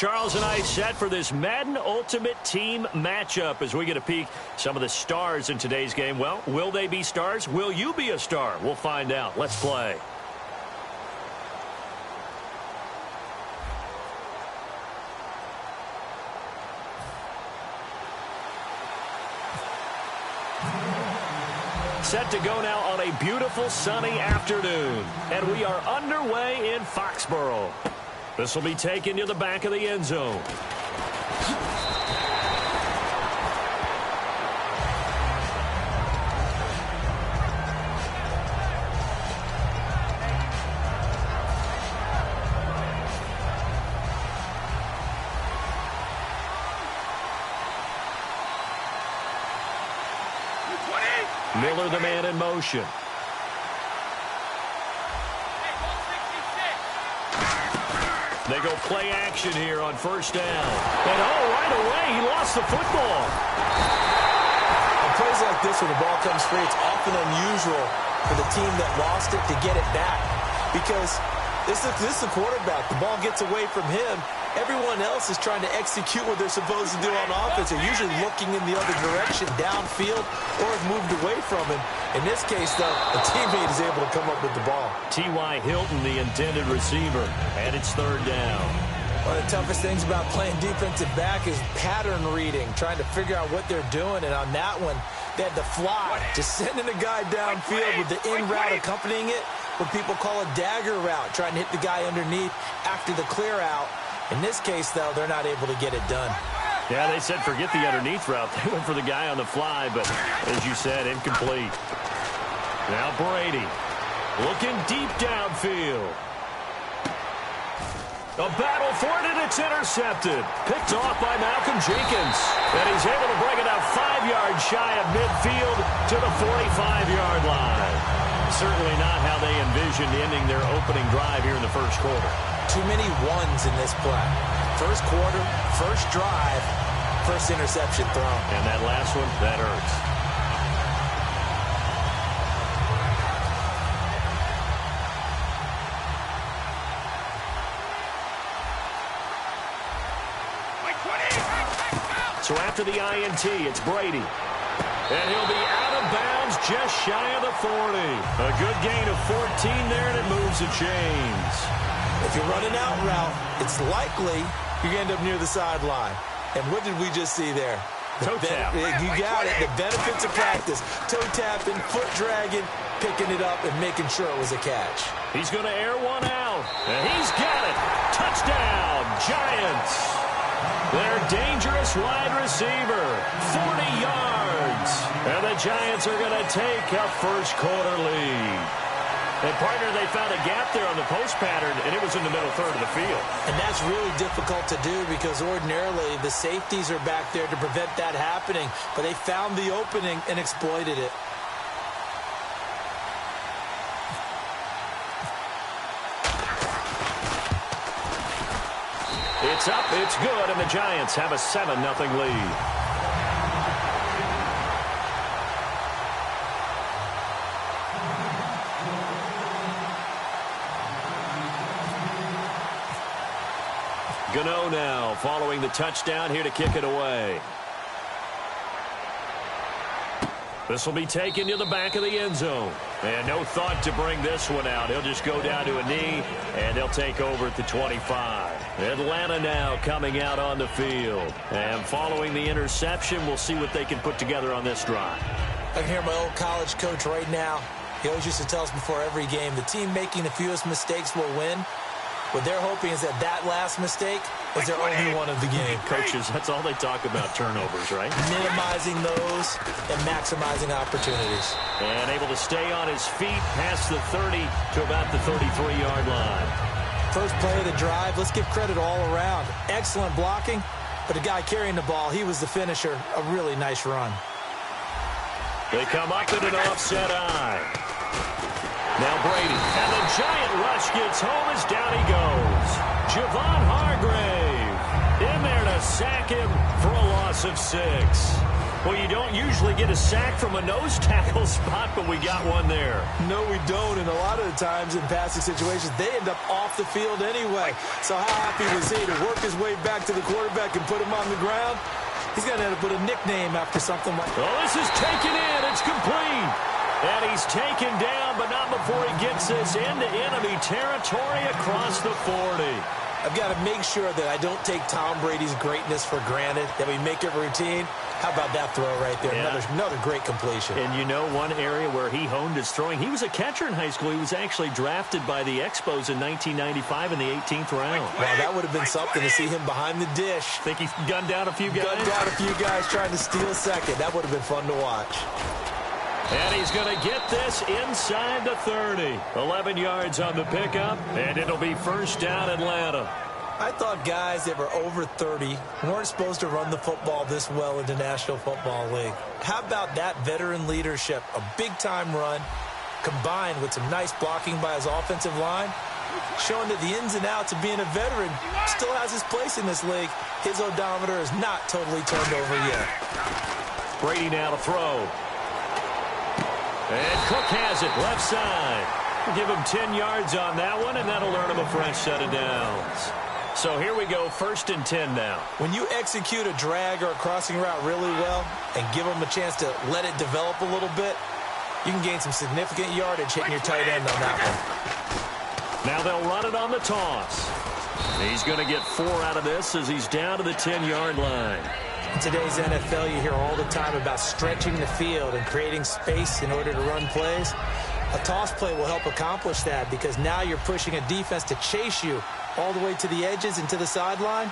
Charles and I set for this Madden Ultimate Team matchup as we get a peek some of the stars in today's game. Well, will they be stars? Will you be a star? We'll find out. Let's play. Set to go now on a beautiful sunny afternoon. And we are underway in Foxborough. This will be taken to the back of the end zone. Miller, the man in motion. They go play action here on first down. And right away, he lost the football. On plays like this, when the ball comes free, it's often unusual for the team that lost it to get it back. Because this is the quarterback. The ball gets away from him. Everyone else is trying to execute what they're supposed to do on offense. They're usually looking in the other direction, downfield, or have moved away from him. In this case, though, a teammate is able to come up with the ball. T.Y. Hilton, the intended receiver, and it's third down. One of the toughest things about playing defensive back is pattern reading, trying to figure out what they're doing. And on that one, they had to fly, just sending a guy downfield with the in route accompanying it, what people call a dagger route, trying to hit the guy underneath after the clear out. In this case, though, they're not able to get it done. Yeah, they said forget the underneath route. They went for the guy on the fly, but as you said, incomplete. Now Brady looking deep downfield. A battle for it, and it's intercepted. Picked off by Malcolm Jenkins. And he's able to bring it out 5 yards shy of midfield to the 45-yard line. Certainly not how they envisioned ending their opening drive here in the first quarter. Too many ones in this play. First quarter, first drive, first interception thrown. And that last one, that hurts. So after the INT, it's Brady. And he'll be out of bounds just shy of the 40. A good gain of 14 there, and it moves the chains. If you're running out route, it's likely you're going to end up near the sideline. And what did we just see there? Toe tap. You got it. The benefits of practice. Toe tapping, foot dragging, picking it up, and making sure it was a catch. He's going to air one out. And he's got it. Touchdown, Giants. Their dangerous wide receiver, 40 yards. And the Giants are going to take a first quarter lead. And, partner, they found a gap there on the post pattern, and it was in the middle third of the field. And that's really difficult to do because ordinarily the safeties are back there to prevent that happening. But they found the opening and exploited it. It's up, it's good, and the Giants have a 7-0 lead. Gano now following the touchdown here to kick it away. This will be taken to the back of the end zone. And no thought to bring this one out. He'll just go down to a knee, and they'll take over at the 25. Atlanta now coming out on the field. And following the interception, we'll see what they can put together on this drive. I can hear my old college coach right now. He always used to tell us before every game, the team making the fewest mistakes will win. What they're hoping is that that last mistake is their only one of the game. Coaches, that's all they talk about, turnovers, right? Minimizing those and maximizing opportunities. And able to stay on his feet past the 30 to about the 33-yard line. First play of the drive, let's give credit all around. Excellent blocking, but the guy carrying the ball, he was the finisher. A really nice run. They come up in an offset eye. Now Brady, and the giant rush gets home as down he goes. Javon Hargrave in there to sack him for a loss of 6. Well, you don't usually get a sack from a nose tackle spot, but we got one there. No, we don't, and a lot of the times in passing situations, they end up off the field anyway. So how happy was he to work his way back to the quarterback and put him on the ground? He's going to end up with a nickname after something like that. Oh, this is taken in. It's complete. And he's taken down, but not before he gets this into enemy territory across the 40. I've got to make sure that I don't take Tom Brady's greatness for granted, that we make it routine. How about that throw right there? Yeah. Another great completion. And you know one area where he honed his throwing, he was a catcher in high school. He was actually drafted by the Expos in 1995 in the 18th round. Wow, that would have been something to see him behind the dish. Think he gunned down a few guys? Gunned down a few guys trying to steal second. That would have been fun to watch. And he's going to get this inside the 30. 11 yards on the pickup, and it'll be first down Atlanta. I thought guys that were over 30 weren't supposed to run the football this well in the National Football League. How about that veteran leadership? A big-time run combined with some nice blocking by his offensive line, showing that the ins and outs of being a veteran still has his place in this league. His odometer is not totally turned over yet. Brady now to throw. And Cook has it, left side. Give him 10 yards on that one, and that'll earn him a fresh set of downs. So here we go, 1st and 10 now. When you execute a drag or a crossing route really well and give them a chance to let it develop a little bit, you can gain some significant yardage hitting your tight end on that one. Now they'll run it on the toss. He's going to get 4 out of this as he's down to the 10-yard line. In today's NFL, you hear all the time about stretching the field and creating space in order to run plays. A toss play will help accomplish that because now you're pushing a defense to chase you all the way to the edges and to the sideline.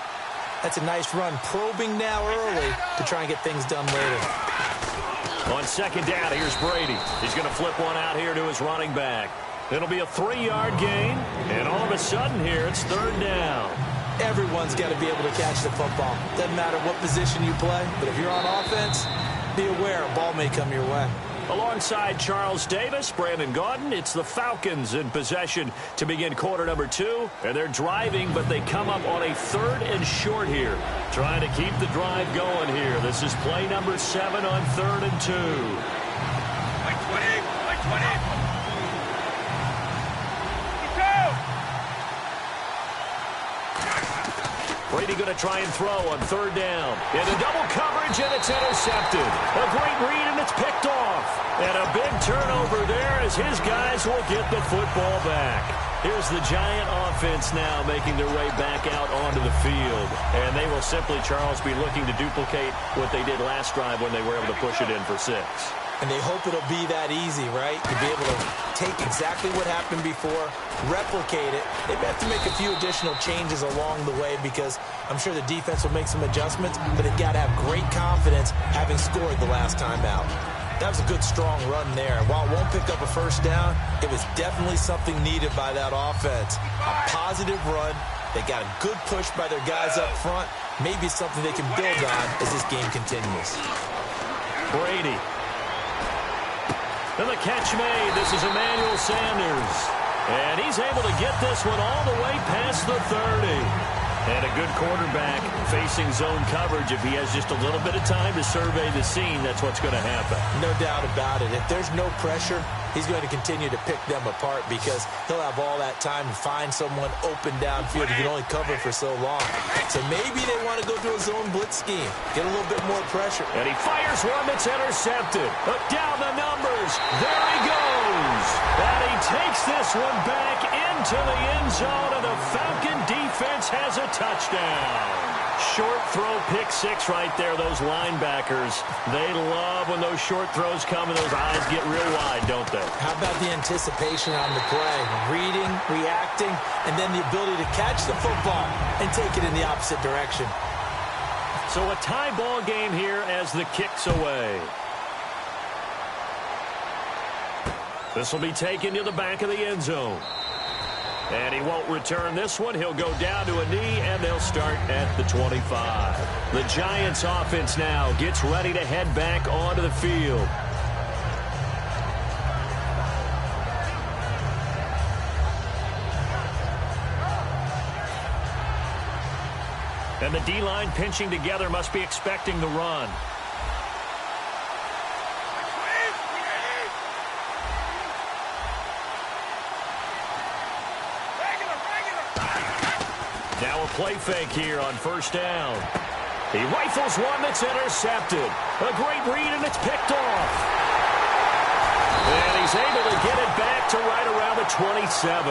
That's a nice run, probing now early to try and get things done later. On 2nd down, here's Brady. He's going to flip one out here to his running back. It'll be a 3-yard gain, and all of a sudden here, it's 3rd down. Everyone's got to be able to catch the football. Doesn't matter what position you play, but if you're on offense, be aware a ball may come your way. Alongside Charles Davis, Brandon Gaudin, it's the Falcons in possession to begin quarter number 2. And they're driving, but they come up on a 3rd and short here. Trying to keep the drive going here. This is play number 7 on 3rd and 2. Play 20. Brady going to try and throw on 3rd down. Into double coverage, and it's intercepted. A great read, and it's picked off. And a big turnover there as his guys will get the football back. Here's the Giant offense now making their way back out onto the field. And they will simply, Charles, be looking to duplicate what they did last drive when they were able to push it in for 6. And they hope it'll be that easy, right? To be able to take exactly what happened before, replicate it. They may have to make a few additional changes along the way because I'm sure the defense will make some adjustments, but they've got to have great confidence having scored the last time out. That was a good, strong run there. While it won't pick up a first down, it was definitely something needed by that offense. A positive run. They got a good push by their guys up front. Maybe something they can build on as this game continues. Brady. And the catch made. This is Emmanuel Sanders. And he's able to get this one all the way past the 30. And a good quarterback facing zone coverage. If he has just a little bit of time to survey the scene, that's what's going to happen. No doubt about it. If there's no pressure, he's going to continue to pick them apart because he'll have all that time to find someone open downfield. He can only cover for so long. So maybe they want to go to a zone blitz scheme, get a little bit more pressure. And he fires one that's intercepted. But down the numbers. There he goes. And he takes this one back into the end zone, and the Falcon defense has a touchdown. Short throw, pick 6 right there. Those linebackers, they love when those short throws come and those eyes get real wide, don't they? How about the anticipation on the play? Reading, reacting, and then the ability to catch the football and take it in the opposite direction. So a tie ball game here as the kick's away. This will be taken to the back of the end zone. And he won't return this one. He'll go down to a knee, and they'll start at the 25. The Giants offense now gets ready to head back onto the field. And the D-line pinching together, must be expecting the run. Now a play fake here on first down. He rifles one that's intercepted. A great read, and it's picked off. And he's able to get it back to right around the 27.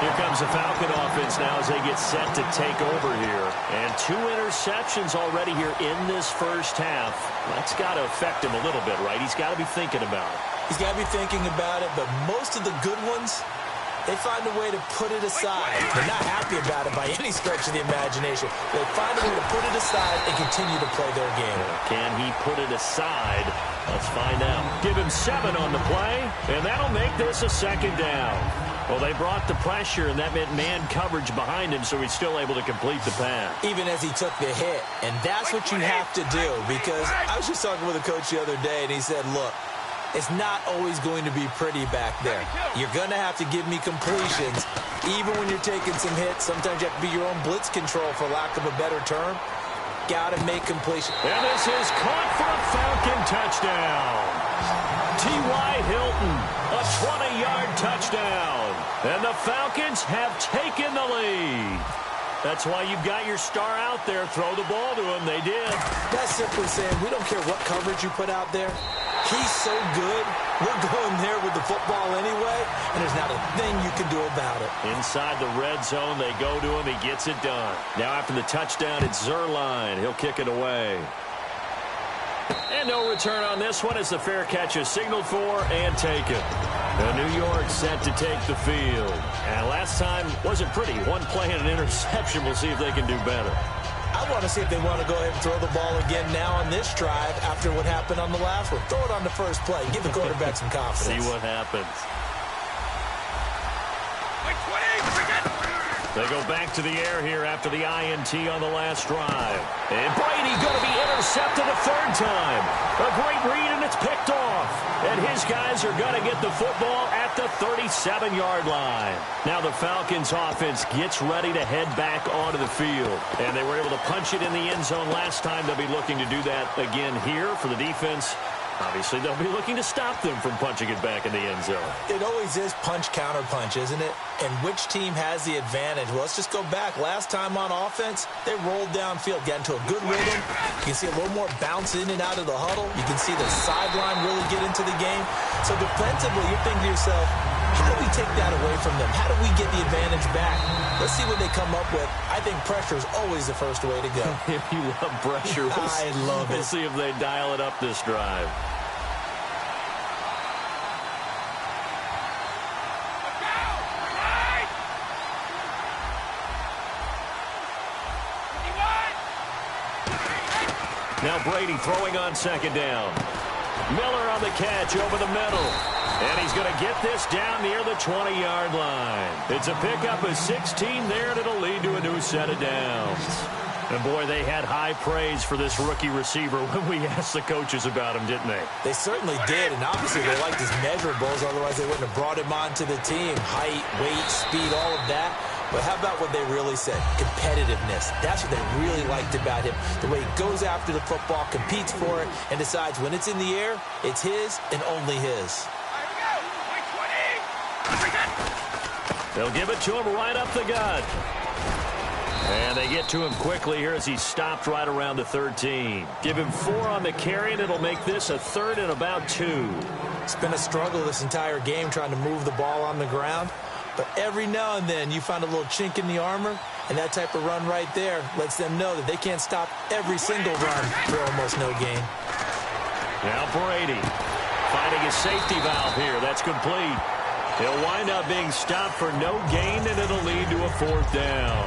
Here comes the Falcon offense now as they get set to take over here. And 2 interceptions already here in this first half. That's got to affect him a little bit, right? He's got to be thinking about it. He's got to be thinking about it, but most of the good ones, they find a way to put it aside. They're not happy about it by any stretch of the imagination. They find a way to put it aside and continue to play their game. Can he put it aside? Let's find out. Give him 7 on the play, and that'll make this a second down. Well, they brought the pressure, and that meant man coverage behind him, so he's still able to complete the pass. Even as he took the hit. And that's what you have to do, because I was just talking with a coach the other day, and he said, look, it's not always going to be pretty back there. You're going to have to give me completions. Even when you're taking some hits, sometimes you have to be your own blitz control, for lack of a better term. Got to make completion. And this is caught for a Falcon touchdown. T.Y. Hilton, a 20-yard touchdown. And the Falcons have taken the lead. That's why you've got your star out there. Throw the ball to him. They did. That's simply saying we don't care what coverage you put out there. He's so good. We're going there with the football anyway, and there's not a thing you can do about it. Inside the red zone, they go to him. He gets it done. Now after the touchdown, it's Zuerlein. He'll kick it away. And no return on this one as the fair catch is signaled for and taken. New York set to take the field. And last time wasn't pretty. One play and an interception. We'll see if they can do better. I want to see if they want to go ahead and throw the ball again now on this drive after what happened on the last one. Throw it on the first play. Give the quarterback some confidence. See what happens. They go back to the air here after the INT on the last drive. And Brady going to be intercepted a third time. A great read, and it's picked off. And his guys are going to get the football at the 37-yard line. Now the Falcons offense gets ready to head back onto the field. And they were able to punch it in the end zone last time. They'll be looking to do that again here for the defense. Obviously, they'll be looking to stop them from punching it back in the end zone. It always is punch-counter-punch, isn't it? And which team has the advantage? Well, let's just go back. Last time on offense, they rolled downfield, got into a good rhythm. You can see a little more bounce in and out of the huddle. You can see the sideline really get into the game. So defensively, you're thinking to yourself, how do we take that away from them? How do we get the advantage back? Let's see what they come up with. I think pressure is always the first way to go. You love pressure. I love it. We'll see if they dial it up this drive. Now Brady throwing on second down. Miller on the catch over the middle. And he's going to get this down near the 20-yard line. It's a pickup of 16 there, and it'll lead to a new set of downs. And, boy, they had high praise for this rookie receiver when we asked the coaches about him, didn't they? They certainly did, and obviously they liked his measurables. Otherwise, they wouldn't have brought him onto the team. Height, weight, speed, all of that. But how about what they really said? Competitiveness. That's what they really liked about him. The way he goes after the football, competes for it, and decides when it's in the air, it's his and only his. They'll give it to him right up the gut. And they get to him quickly here as he's stopped right around the 13. Give him 4 on the carry, and it'll make this a third and about 2. It's been a struggle this entire game trying to move the ball on the ground. But every now and then you find a little chink in the armor, and that type of run right there lets them know that they can't stop every single run for almost no gain. Now Brady finding his safety valve here. That's complete. He'll wind up being stopped for no gain, and it'll lead to a 4th down.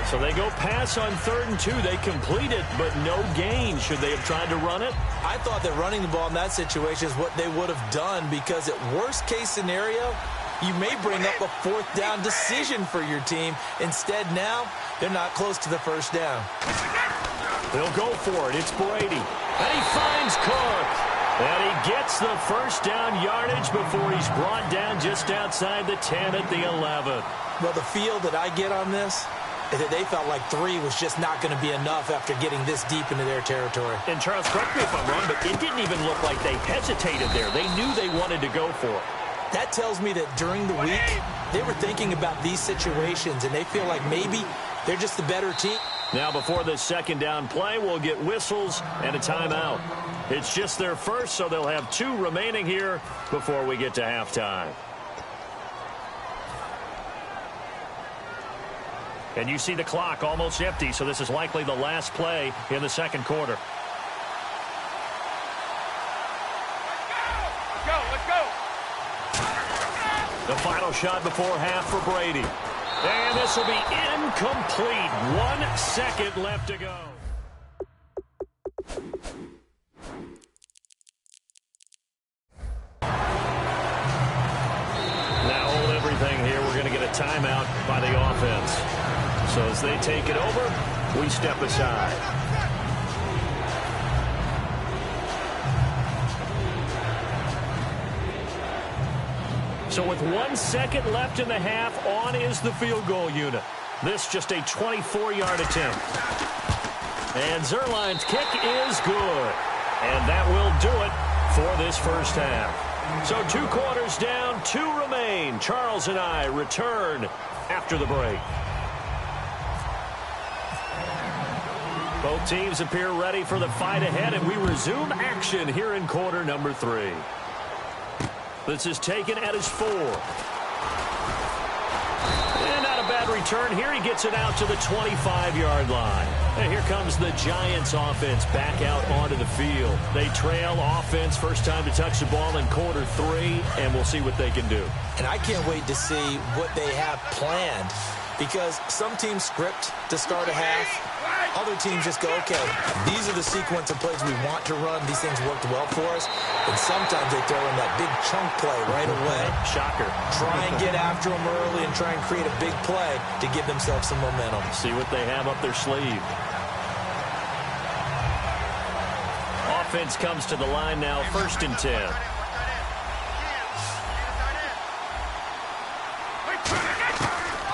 So they go pass on 3rd and 2. They complete it, but no gain. Should they have tried to run it? I thought that running the ball in that situation is what they would have done, because at worst-case scenario, you may bring up a 4th down decision for your team. Instead, now, they're not close to the 1st down. They'll go for it. It's Brady. And he finds Cook. And he gets the 1st down yardage before he's brought down just outside the 10 at the 11. Well, the feel that I get on this is that they felt like 3 was just not going to be enough after getting this deep into their territory. And, Charles, correct me if I'm wrong, but it didn't even look like they hesitated there. They knew they wanted to go for it. That tells me that during the week, they were thinking about these situations, and they feel like maybe they're just the better team. Now before this second down play, we'll get whistles and a timeout. It's just their first, so they'll have 2 remaining here before we get to halftime. And you see the clock almost empty, so this is likely the last play in the second quarter. Let's go. The final shot before half for Brady. And this will be incomplete. 1 second left to go. Now hold everything here. We're going to get a timeout by the offense. So as they take it over, we step aside. So with 1 second left in the half, on is the field goal unit. This just a 24-yard attempt. And Zuerlein's kick is good. And that will do it for this first half. So 2 quarters down, 2 remain. Charles and I return after the break. Both teams appear ready for the fight ahead, and we resume action here in quarter number 3. This is taken at his 4. And not a bad return here. He gets it out to the 25-yard line. And here comes the Giants offense back out onto the field. They trail offense, first time to touch the ball in quarter 3, and we'll see what they can do. And I can't wait to see what they have planned, because some teams script to start a half. Other teams just go, okay, these are the sequence of plays we want to run. These things worked well for us. And sometimes they throw in that big chunk play right away. Shocker. Try and get after them early and try and create a big play to give themselves some momentum. See what they have up their sleeve. Offense comes to the line now, 1st and 10.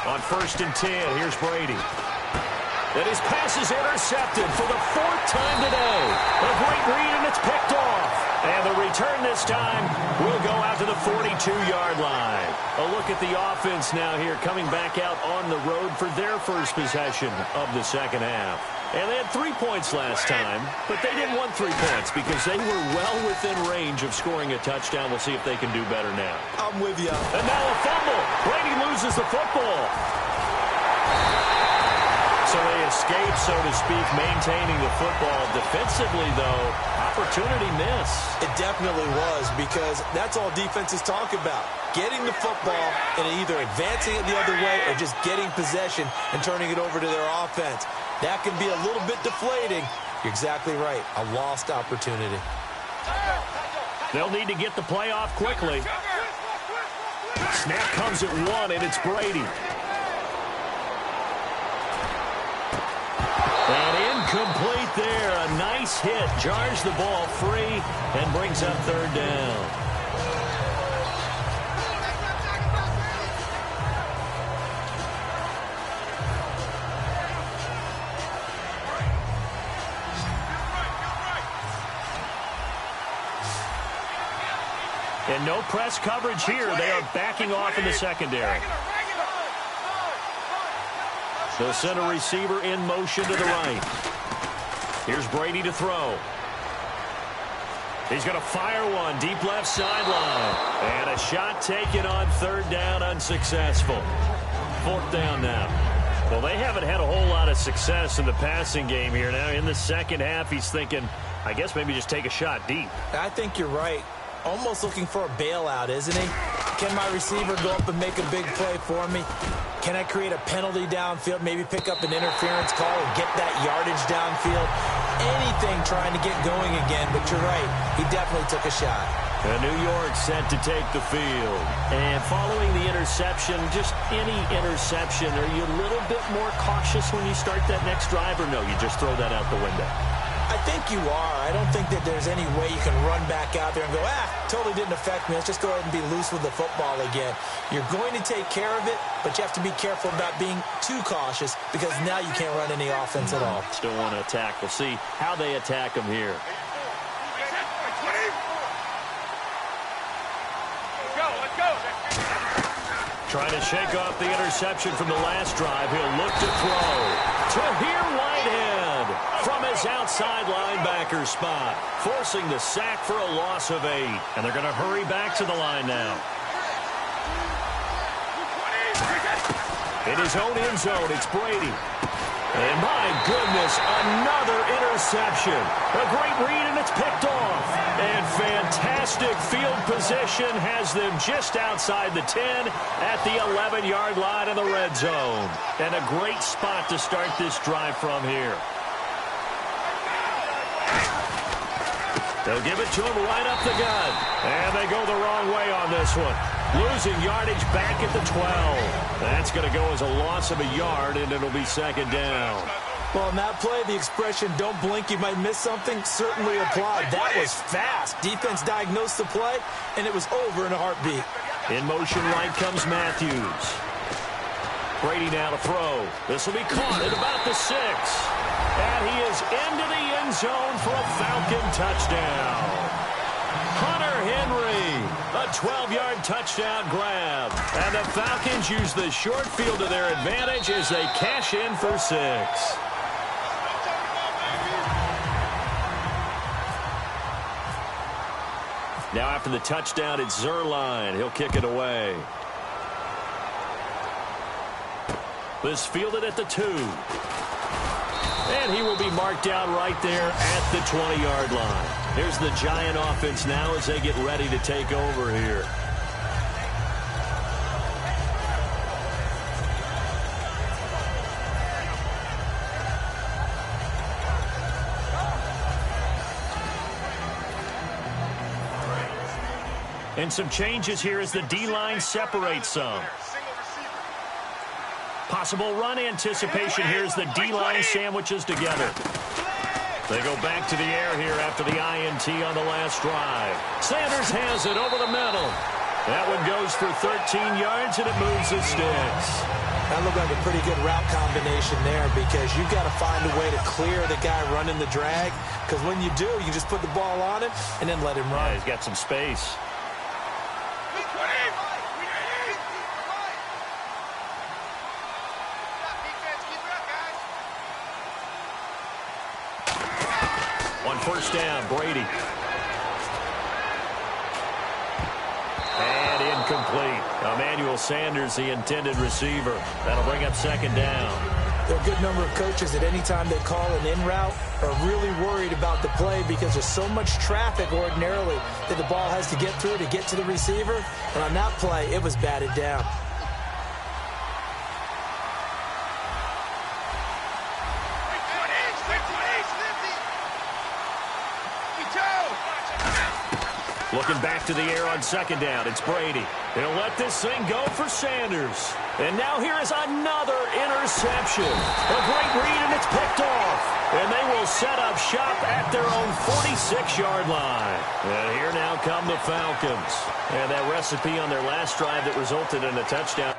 On 1st and 10, here's Brady. And his pass is intercepted for the 4th time today. A great read, and it's picked off. And the return this time will go out to the 42-yard line. A look at the offense now here, coming back out on the road for their first possession of the second half. And they had 3 points last time, but they didn't want 3 points because they were well within range of scoring a touchdown. We'll see if they can do better now. I'm with you. And now a fumble. Brady loses the football. So they escape, so to speak, maintaining the football. Defensively, though, opportunity miss. It definitely was, because that's all defenses talk about. Getting the football and either advancing it the other way or just getting possession and turning it over to their offense. That can be a little bit deflating. You're exactly right. A lost opportunity. They'll need to get the play off quickly. Snap comes at 1, and it's Brady. And incomplete there. A nice hit. Jars the ball free and brings up 3rd down. And no press coverage here. They are backing off in the secondary. The center receiver in motion to the right. Here's Brady to throw. He's going to fire one deep left sideline. And a shot taken on 3rd down, unsuccessful. 4th down now. Well, they haven't had a whole lot of success in the passing game here. Now in the second half, he's thinking, I guess maybe just take a shot deep. I think you're right. Almost looking for a bailout, isn't he? Can my receiver go up and make a big play for me? Can I create a penalty downfield, maybe pick up an interference call and get that yardage downfield? Anything trying to get going again, but you're right. He definitely took a shot. And New York set to take the field. And following the interception, just any interception, are you a little bit more cautious when you start that next drive, or no, you just throw that out the window? I think you are. I don't think that there's any way you can run back out there and go, totally didn't affect me. Let's just go ahead and be loose with the football again. You're going to take care of it, but you have to be careful about being too cautious, because now you can't run any offense at all. Still want to attack. We'll see how they attack them here. Let's go. Trying to shake off the interception from the last drive. He'll look to throw. Tahir Whitehead from his outside linebacker spot, forcing the sack for a loss of 8. And they're going to hurry back to the line now. In his own end zone, it's Brady. And my goodness, another interception. A great read, and it's picked off. And fantastic field position has them just outside the 10 at the 11-yard line in the red zone. And a great spot to start this drive from here. They'll give it to him right up the gut. And they go the wrong way on this one. Losing yardage back at the 12. That's going to go as a loss of a yard, and it'll be second down. Well, in that play, the expression, don't blink, you might miss something, certainly applied. That was fast. Defense diagnosed the play, and it was over in a heartbeat. In motion right comes Matthews. Brady now to throw. This will be caught at about the 6. And he is into the end zone for a Falcon touchdown. Hunter Henry, a 12-yard touchdown grab. And the Falcons use the short field to their advantage as they cash in for 6. Now after the touchdown, it's Zuerlein. He'll kick it away. This fielded at the 2. And he will be marked down right there at the 20-yard line. Here's the Giant offense now as they get ready to take over here. And some changes here as the D-line separates some. Possible run anticipation here as the D-line sandwiches together. They go back to the air here after the INT on the last drive. Sanders has it over the middle. That one goes for 13 yards, and it moves the sticks. That looked like a pretty good route combination there because you've got to find a way to clear the guy running the drag, because when you do, you just put the ball on him and then let him run. Yeah, he's got some space. First down, Brady. And incomplete. Emmanuel Sanders, the intended receiver. That'll bring up second down. There are a good number of coaches at any time they call an in route are really worried about the play because there's so much traffic ordinarily that the ball has to get through to get to the receiver. And on that play, it was batted down. Looking back to the air on second down. It's Brady. He'll let this thing go for Sanders. And now here is another interception. A great read, and it's picked off. And they will set up shop at their own 46-yard line. And here now come the Falcons. And that recipe on their last drive that resulted in a touchdown.